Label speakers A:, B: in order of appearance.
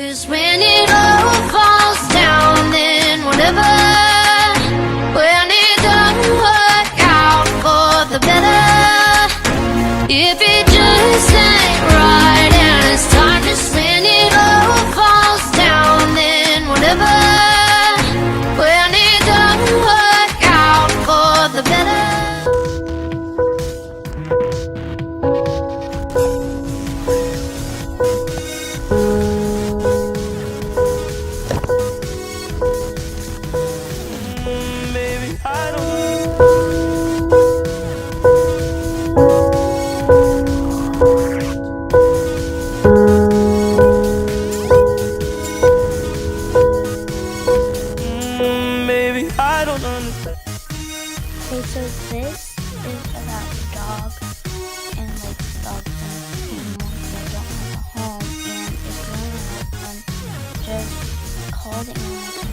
A: 'Cause when it all falls down, then whatever, when it doesn't work out for the better, if it just ain't right and it's time to when it all falls down, then whatever, when it doesn't work out for the better.
B: Okay, so this is about the dog and like dogs and animals that don't have a home, and if you want to help them, just call the animal